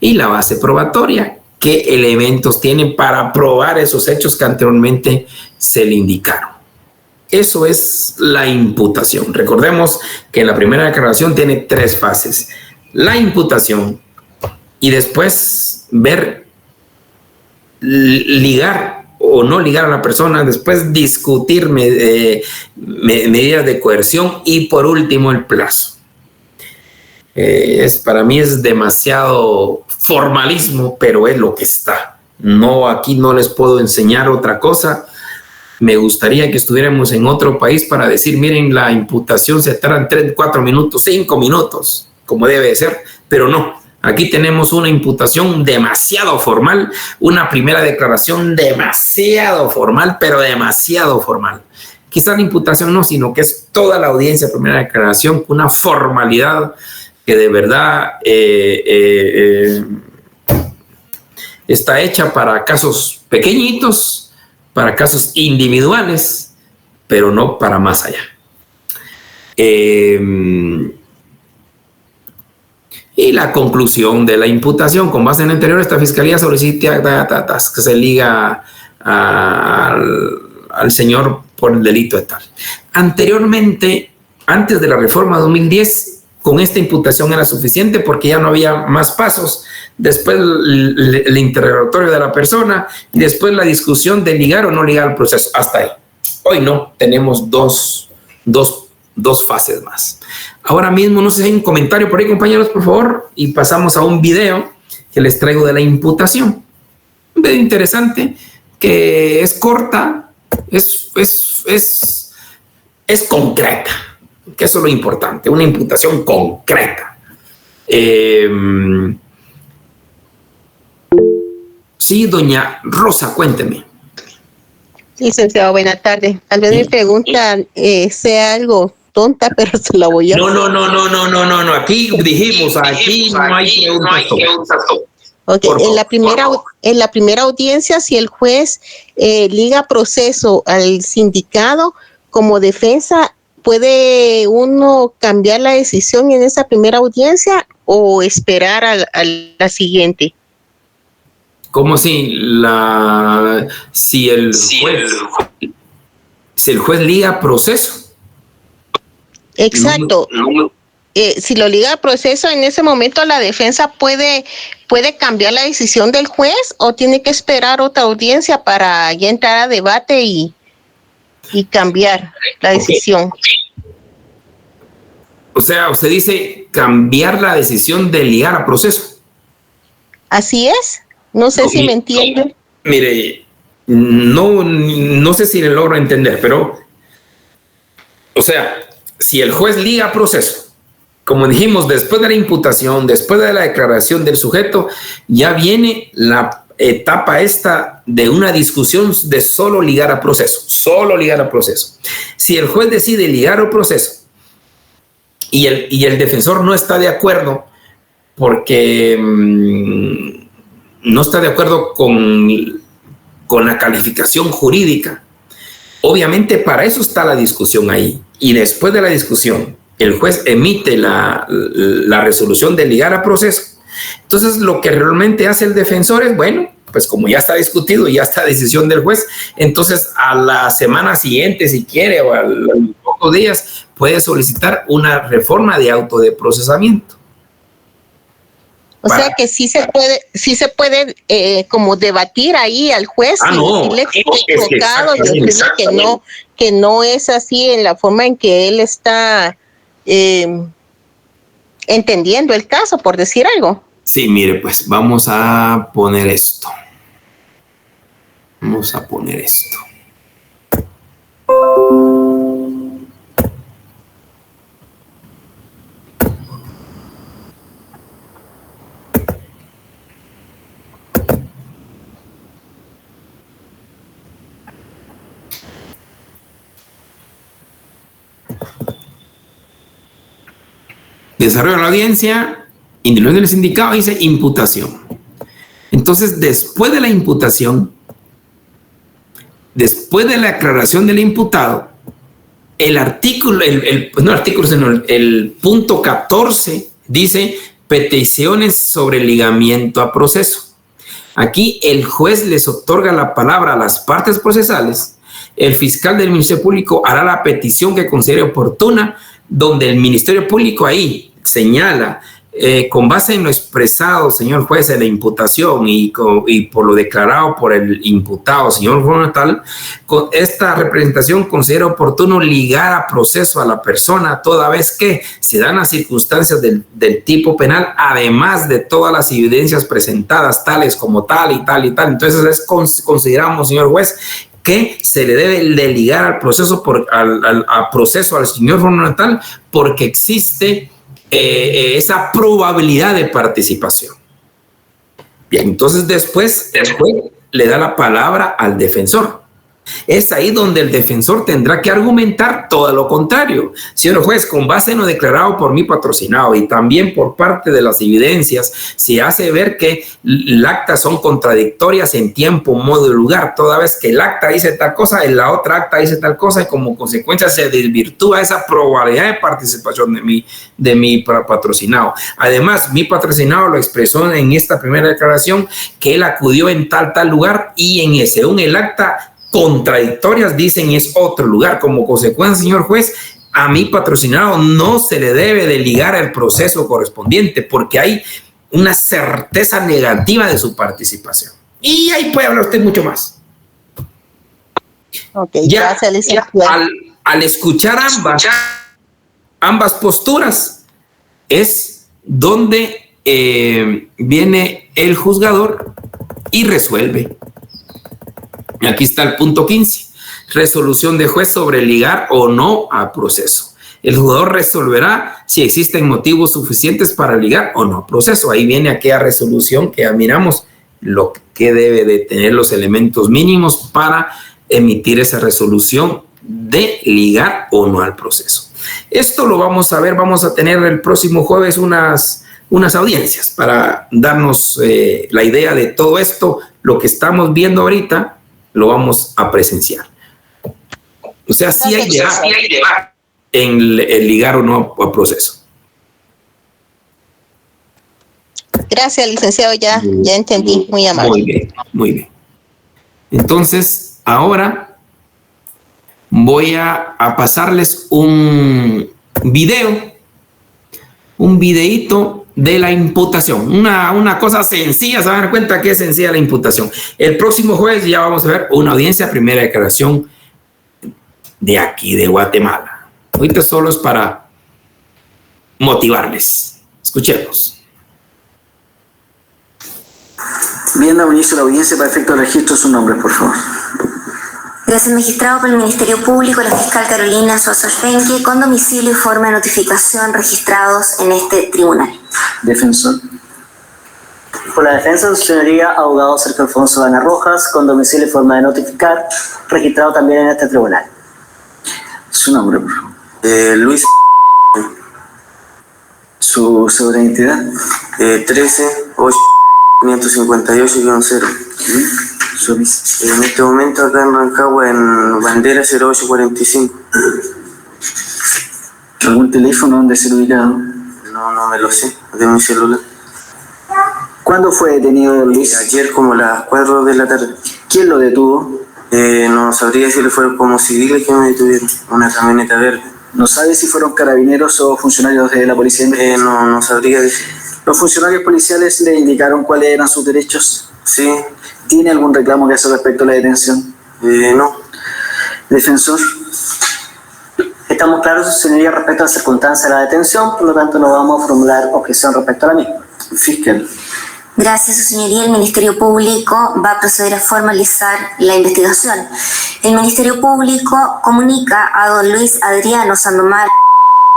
y la base probatoria, qué elementos tienen para probar esos hechos que anteriormente se le indicaron. Eso es la imputación. Recordemos que la primera declaración tiene 3 fases. La imputación, y después ver, ligar o no ligar a la persona, después discutir medidas de coerción, y por último el plazo. Para mí es demasiado formalismo, pero es lo que está. Aquí no les puedo enseñar otra cosa. Me gustaría que estuviéramos en otro país para decir, miren, la imputación se tarda en 3, 4 minutos, 5 minutos, como debe de ser, pero no. Aquí tenemos una imputación demasiado formal, una primera declaración demasiado formal, pero demasiado formal. Quizás la imputación no, sino que es toda la audiencia, primera declaración, con una formalidad que de verdad está hecha para casos pequeñitos, para casos individuales, pero no para más allá. Y la conclusión de la imputación: con base en el anterior, esta fiscalía solicita que se liga al señor por el delito de tal. Anteriormente, antes de la reforma 2010, con esta imputación era suficiente porque ya no había más pasos. Después el interrogatorio de la persona, y después la discusión de ligar o no ligar el proceso. Hasta ahí. Hoy no, tenemos dos fases más. Ahora mismo, no sé si hay un comentario por ahí, compañeros, por favor, y pasamos a un video que les traigo de la imputación. Un video interesante, que es corta, es concreta, que eso es lo importante, una imputación concreta. Sí, doña Rosa, cuénteme. Licenciado, buenas tardes. Tal vez mi pregunta sea algo tonta, pero se la voy a hacer. No. Aquí dijimos, aquí no hay preguntas. Okay. En la primera audiencia, si el juez liga proceso al sindicado como defensa, ¿puede uno cambiar la decisión en esa primera audiencia o esperar a la siguiente? ¿Cómo si el juez liga proceso? Exacto. Si lo liga a proceso, en ese momento la defensa puede cambiar la decisión del juez o tiene que esperar otra audiencia para ya entrar a debate y cambiar la decisión. O sea, usted dice cambiar la decisión de ligar a proceso. Así es. No sé si me entiende. Mire, no sé si le logro entender, pero, o sea, si el juez liga a proceso, como dijimos, después de la imputación, después de la declaración del sujeto, ya viene la etapa esta de una discusión de solo ligar a proceso. Si el juez decide ligar a proceso y el defensor no está de acuerdo porque no está de acuerdo con la calificación jurídica, obviamente para eso está la discusión ahí. Y después de la discusión, el juez emite la resolución de ligar a proceso. Entonces, lo que realmente hace el defensor es, bueno, pues como ya está discutido, ya está decisión del juez, entonces a la semana siguiente, si quiere, o a los pocos días, puede solicitar una reforma de auto de procesamiento. O sea que sí se puede como debatir ahí al juez y decirle que está equivocado y decirle que no es así en la forma en que él está entendiendo el caso, por decir algo. Sí, mire, pues vamos a poner esto. Desarrollo de la audiencia, individual del sindicado, dice imputación. Entonces, después de la imputación, después de la aclaración del imputado, el punto 14 dice peticiones sobre ligamiento a proceso. Aquí el juez les otorga la palabra a las partes procesales. El fiscal del Ministerio Público hará la petición que considere oportuna, donde el Ministerio Público ahí señala, con base en lo expresado, señor juez, en la imputación y por lo declarado por el imputado, señor juez tal, con esta representación considera oportuno ligar a proceso a la persona toda vez que se dan las circunstancias del tipo penal, además de todas las evidencias presentadas, tales como tal y tal y tal. Entonces consideramos, señor juez, que se le debe de ligar al proceso al señor fundamental porque existe esa probabilidad de participación. Bien, entonces después el juez le da la palabra al defensor. Es ahí donde el defensor tendrá que argumentar todo lo contrario. Señor juez, con base en lo declarado por mi patrocinado y también por parte de las evidencias, se hace ver que el acta son contradictorias en tiempo, modo y lugar, toda vez que el acta dice tal cosa y la otra acta dice tal cosa, y como consecuencia se desvirtúa esa probabilidad de participación de mi patrocinado. Además, mi patrocinado lo expresó en esta primera declaración que él acudió en tal lugar y según el acta contradictorias dicen es otro lugar. Como consecuencia, señor juez, a mi patrocinado no se le debe de ligar el proceso correspondiente porque hay una certeza negativa de su participación. Y ahí puede hablar usted mucho más. Okay, ya al escuchar ambas posturas es donde viene el juzgador y resuelve. Aquí está el punto 15, resolución de juez sobre ligar o no a proceso. El juzgador resolverá si existen motivos suficientes para ligar o no a proceso. Ahí viene aquella resolución que ya miramos, lo que debe de tener los elementos mínimos para emitir esa resolución de ligar o no al proceso. Esto lo vamos a ver, vamos a tener el próximo jueves unas unas audiencias para darnos la idea de todo esto. Lo que estamos viendo ahorita lo vamos a presenciar. O sea, sí hay debate en el ligar o no a proceso. Gracias, licenciado, ya entendí, muy amable. Muy bien. Entonces, ahora voy a pasarles un videíto de la imputación. Una cosa sencilla, se van a dar cuenta que es sencilla la imputación. El próximo jueves ya vamos a ver una audiencia, primera declaración de aquí, de Guatemala. Ahorita solo es para motivarles. Escuchemos. Bien, damos inicio a la audiencia para efecto de registro. Su nombre, por favor. Gracias, magistrado. Por el Ministerio Público, la fiscal Carolina Sosa Fenque, con domicilio y forma de notificación registrados en este tribunal. Defensor. Por la defensa de su señoría, abogado Sergio Alfonso Gana Rojas, con domicilio y forma de notificar, registrado también en este tribunal. Su nombre, por favor. Luis. Su identidad. 13-8-558-0. En este momento acá en Rancagua, en bandera 0845. ¿Algún teléfono donde se lo ubicado? No me lo sé, de mi celular. ¿Cuándo fue detenido Luis? Ayer como a las 4 de la tarde. ¿Quién lo detuvo? No sabría si fueron como civiles que me detuvieron, una camioneta verde. ¿No sabe si fueron carabineros o funcionarios de la policía? No sabría decir. ¿Los funcionarios policiales le indicaron cuáles eran sus derechos? Sí. ¿Tiene algún reclamo que hacer respecto a la detención? No. Defensor. Estamos claros, su señoría, respecto a las circunstancias de la detención, por lo tanto no vamos a formular objeción respecto a la misma. Fiscal. Gracias, su señoría. El Ministerio Público va a proceder a formalizar la investigación. El Ministerio Público comunica a don Luis Adriano Sandomar,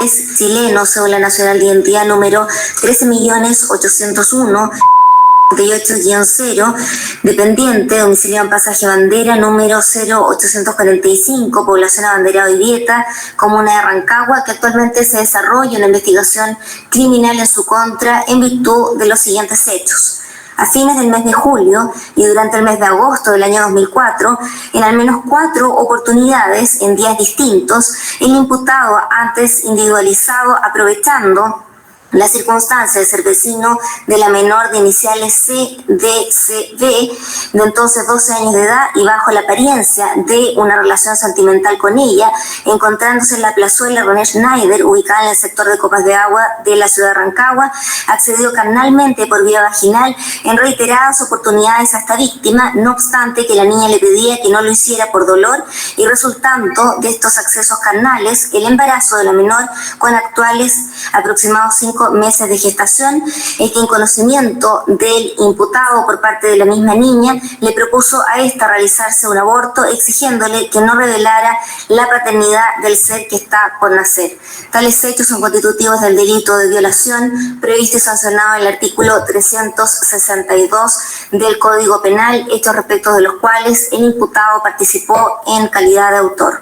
es chileno, cédula nacional de identidad número 13.801.0, dependiente, domicilio en Pasaje Bandera, número 0845, población Abanderado y Vieta, comuna de Rancagua, que actualmente se desarrolla una investigación criminal en su contra en virtud de los siguientes hechos. A fines del mes de julio y durante el mes de agosto del año 2004, en al menos 4 oportunidades en días distintos, el imputado, antes individualizado, aprovechando la circunstancia de ser vecino de la menor de iniciales CDCB, de entonces 12 años de edad, y bajo la apariencia de una relación sentimental con ella, encontrándose en la plazuela René Schneider, ubicada en el sector de Copas de Agua de la ciudad de Rancagua, accedió carnalmente por vía vaginal en reiteradas oportunidades a esta víctima, no obstante que la niña le pedía que no lo hiciera por dolor, y resultando de estos accesos carnales el embarazo de la menor, con actuales aproximados 5 meses de gestación, que en conocimiento del imputado por parte de la misma niña le propuso a esta realizarse un aborto, exigiéndole que no revelara la paternidad del ser que está por nacer. Tales hechos son constitutivos del delito de violación previsto y sancionado en el artículo 362 del Código Penal, hechos respecto de los cuales el imputado participó en calidad de autor.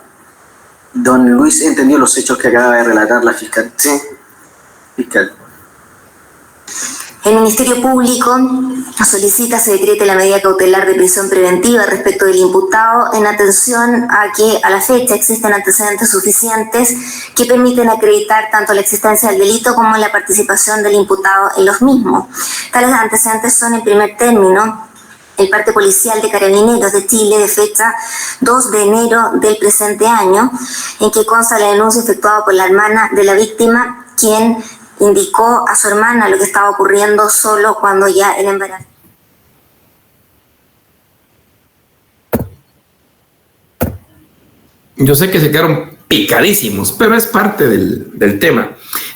Don Luis, ¿entendió los hechos que acaba de relatar la fiscal? Sí. Fiscal. El Ministerio Público solicita se decrete la medida cautelar de prisión preventiva respecto del imputado en atención a que a la fecha existen antecedentes suficientes que permiten acreditar tanto la existencia del delito como la participación del imputado en los mismos. Tales antecedentes son, en primer término, el parte policial de Carabineros de Chile de fecha 2 de enero del presente año, en que consta la denuncia efectuada por la hermana de la víctima, quien indicó a su hermana lo que estaba ocurriendo solo cuando ya el embarazo. Yo sé que se quedaron picadísimos, pero es parte del tema.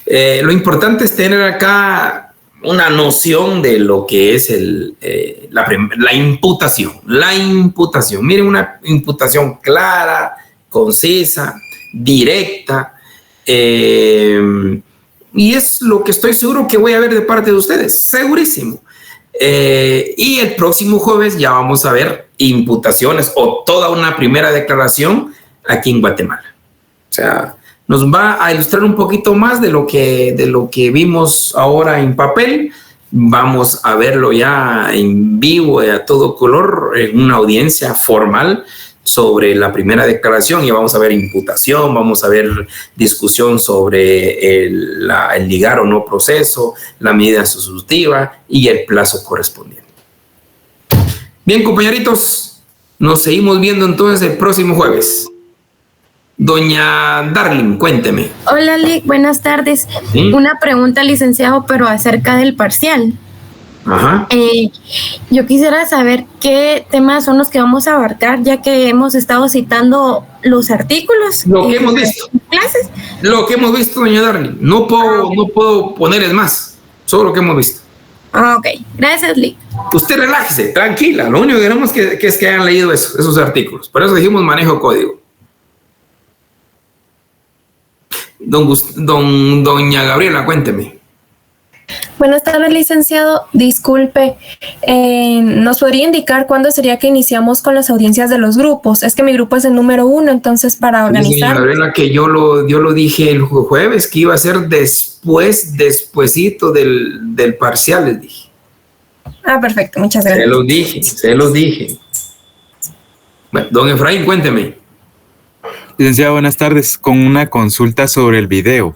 Lo importante es tener acá una noción de lo que es la imputación. La imputación. Miren, una imputación clara, concisa, directa, y es lo que estoy seguro que voy a ver de parte de ustedes, segurísimo. Y el próximo jueves ya vamos a ver imputaciones o toda una primera declaración aquí en Guatemala. O sea, nos va a ilustrar un poquito más de lo que vimos ahora en papel. Vamos a verlo ya en vivo y a todo color en una audiencia formal sobre la primera declaración, y vamos a ver imputación, vamos a ver discusión sobre el ligar o no proceso, la medida sustitutiva y el plazo correspondiente. Bien, compañeritos, nos seguimos viendo entonces el próximo jueves. Doña Darling, cuénteme. Hola, Lic, buenas tardes. ¿Sí? Una pregunta, licenciado, pero acerca del parcial. Ajá. Yo quisiera saber qué temas son los que vamos a abarcar, ya que hemos estado citando los artículos. Lo que hemos visto. Clases. Lo que hemos visto, doña Darling. No puedo ponerles más. Solo lo que hemos visto. Ok, gracias, Lic. Usted relájese, tranquila. Lo único que queremos es que hayan leído esos artículos. Por eso dijimos manejo código. Doña Gabriela, cuénteme. Buenas tardes, licenciado. Disculpe, ¿nos podría indicar cuándo sería que iniciamos con las audiencias de los grupos? Es que mi grupo es el número 1, entonces para organizar. Doña Gabriela, que yo lo dije el jueves, que iba a ser despuesito del parcial, les dije. Ah, perfecto, muchas gracias. Se los dije. Bueno, don Efraín, cuénteme. Licenciado, buenas tardes. Con una consulta sobre el video.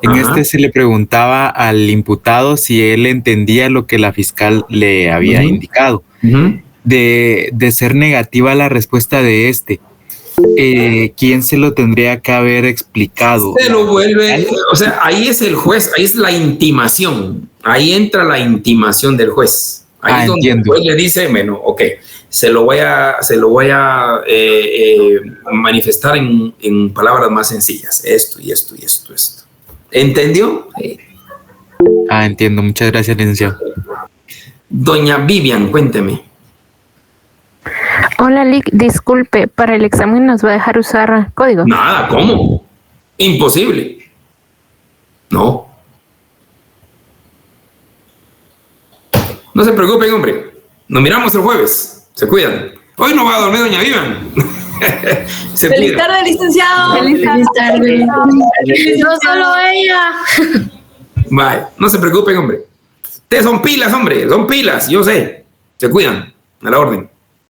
En se le preguntaba al imputado si él entendía lo que la fiscal le había indicado. De ser negativa la respuesta de ¿quién se lo tendría que haber explicado? Se lo vuelve, o sea, ahí es el juez, ahí es la intimación. Ahí entra la intimación del juez. Ahí es donde el juez le dice, bueno, ok, se lo voy a manifestar en palabras más sencillas. Esto y esto y esto. ¿Entendió? Entiendo. Muchas gracias, licenciado. Doña Vivian, cuénteme. Hola, Lic, disculpe, ¿para el examen nos va a dejar usar código? Nada, ¿cómo? Imposible. No. No se preocupen, hombre. Nos miramos el jueves. Se cuidan. Hoy no va a dormir doña Vivian. Feliz tarde, licenciado. Feliz tarde. No solo ella. Bye. No se preocupen, hombre. Ustedes son pilas, hombre. Son pilas, yo sé. Se cuidan. A la orden.